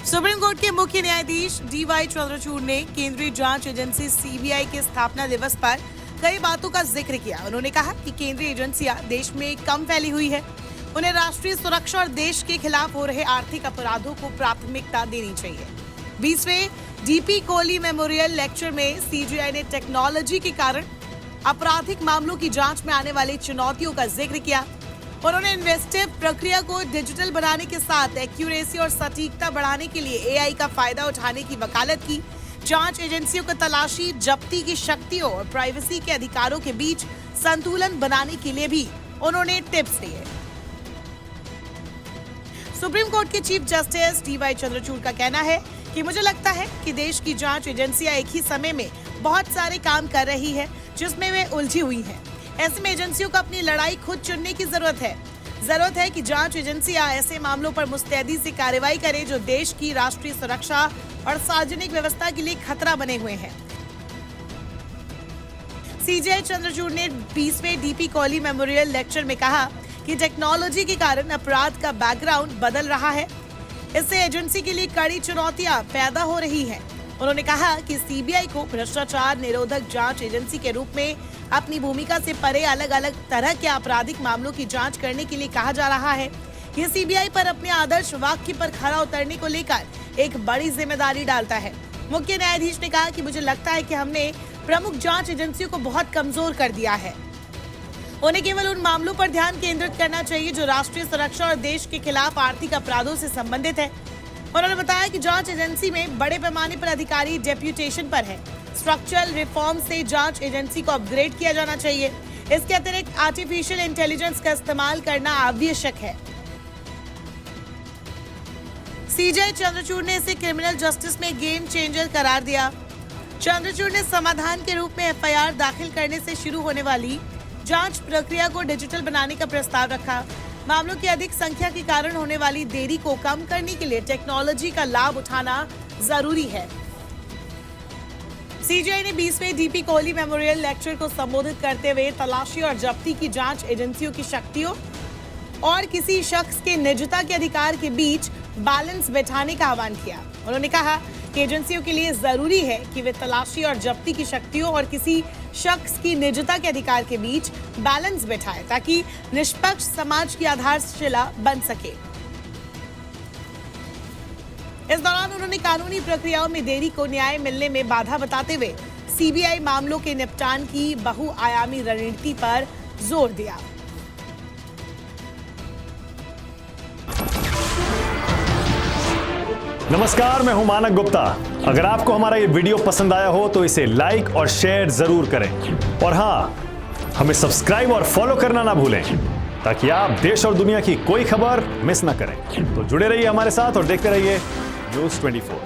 Supreme court के मुख्य न्यायाधीश डीवाई चंद्रचूड़ ने केंद्रीय जांच एजेंसी सीबीआई के स्थापना दिवस पर कई बातों का जिक्र किया। उन्होंने कहा कि केंद्रीय एजेंसियां देश में कम फैली हुई है, उन्हें राष्ट्रीय सुरक्षा और देश के खिलाफ हो रहे आर्थिक अपराधों को प्राथमिकता देनी चाहिए। 20वें डीपी कोहली मेमोरियल लेक्चर में सीजीआई ने टेक्नोलॉजी के कारण आपराधिक मामलों की जांच में आने वाली चुनौतियों का जिक्र किया। उन्होंने इन्वेस्टिव प्रक्रिया को डिजिटल बनाने के साथ एक्यूरेसी और सटीकता बढ़ाने के लिए एआई का फायदा उठाने की वकालत की। जांच एजेंसियों को तलाशी, जब्ती की शक्तियों और प्राइवेसी के अधिकारों के बीच संतुलन बनाने के लिए भी उन्होंने टिप्स दिए। सुप्रीम कोर्ट के चीफ जस्टिस डीवाई चंद्रचूड़ का कहना है कि मुझे लगता है कि देश की जांच एजेंसियां एक ही समय में बहुत सारे काम कर रही है जिसमें वे उलझी हुई हैं। ऐसे में एजेंसियों को अपनी लड़ाई खुद चुनने की जरूरत है कि जांच एजेंसियां ऐसे मामलों पर मुस्तैदी से कार्रवाई करें जो देश की राष्ट्रीय सुरक्षा और सार्वजनिक व्यवस्था के लिए खतरा बने हुए हैं। सीजीआई चंद्रचूड़ ने 20वें डीपी कोहली मेमोरियल लेक्चर में कहा कि टेक्नोलॉजी के कारण अपराध का बैकग्राउंड बदल रहा है, इससे एजेंसी के लिए कड़ी चुनौतियां पैदा हो रही हैं। उन्होंने कहा कि सीबीआई को भ्रष्टाचार निरोधक जांच एजेंसी के रूप में अपनी भूमिका से परे अलग अलग तरह के आपराधिक मामलों की जांच करने के लिए कहा जा रहा है। ये सीबीआई पर अपने आदर्श वाक्य पर खरा उतरने को लेकर एक बड़ी जिम्मेदारी डालता है। मुख्य न्यायाधीश ने कहा कि मुझे लगता है कि हमने प्रमुख जांच एजेंसियों को बहुत कमजोर कर दिया है। उन्हें केवल उन मामलों पर ध्यान केंद्रित करना चाहिए जो राष्ट्रीय सुरक्षा और देश के खिलाफ आर्थिक अपराधों से संबंधित है। उन्होंने बताया कि जांच एजेंसी में बड़े पैमाने पर अधिकारी डेप्यूटेशन पर है। स्ट्रक्चरल रिफॉर्म से जांच एजेंसी को अपग्रेड किया जाना चाहिए। इसके अतिरिक्त आर्टिफिशियल इंटेलिजेंस का इस्तेमाल करना आवश्यक है। सीजीआई चंद्रचूड़ ने इसे क्रिमिनल जस्टिस में गेम चेंजर करार दिया। चंद्रचूड़ ने समाधान के रूप में एफआईआर दाखिल करने से शुरू होने वाली जांच प्रक्रिया को डिजिटल बनाने का प्रस्ताव रखा। मामलों की अधिक संख्या के कारण होने वाली देरी को कम करने के लिए टेक्नोलॉजी का लाभ उठाना जरूरी है। सीजीआई ने 20वें डीपी कोहली मेमोरियल लेक्चर को संबोधित करते हुए तलाशी और जब्ती की जांच एजेंसियों की शक्तियों और किसी शख्स के निजता के अधिकार के बीच बैलेंस बैठाने का आह्वान किया। उन्होंने कहा कि एजेंसियों के लिए जरूरी है कि वे तलाशी और जब्ती की शक्तियों और किसी शख्स की निजता के अधिकार के बीच बैलेंस बैठाए ताकि निष्पक्ष समाज की आधारशिला बन सके। इस दौरान उन्होंने कानूनी प्रक्रियाओं में देरी को न्याय मिलने में बाधा बताते हुए सीबीआई मामलों के निपटान की बहुआयामी रणनीति पर जोर दिया। नमस्कार, मैं हूं मानक गुप्ता। अगर आपको हमारा ये वीडियो पसंद आया हो तो इसे लाइक और शेयर जरूर करें और हाँ, हमें सब्सक्राइब और फॉलो करना ना भूलें ताकि आप देश और दुनिया की कोई खबर मिस ना करें। तो जुड़े रहिए हमारे साथ और देखते रहिए न्यूज़ 24।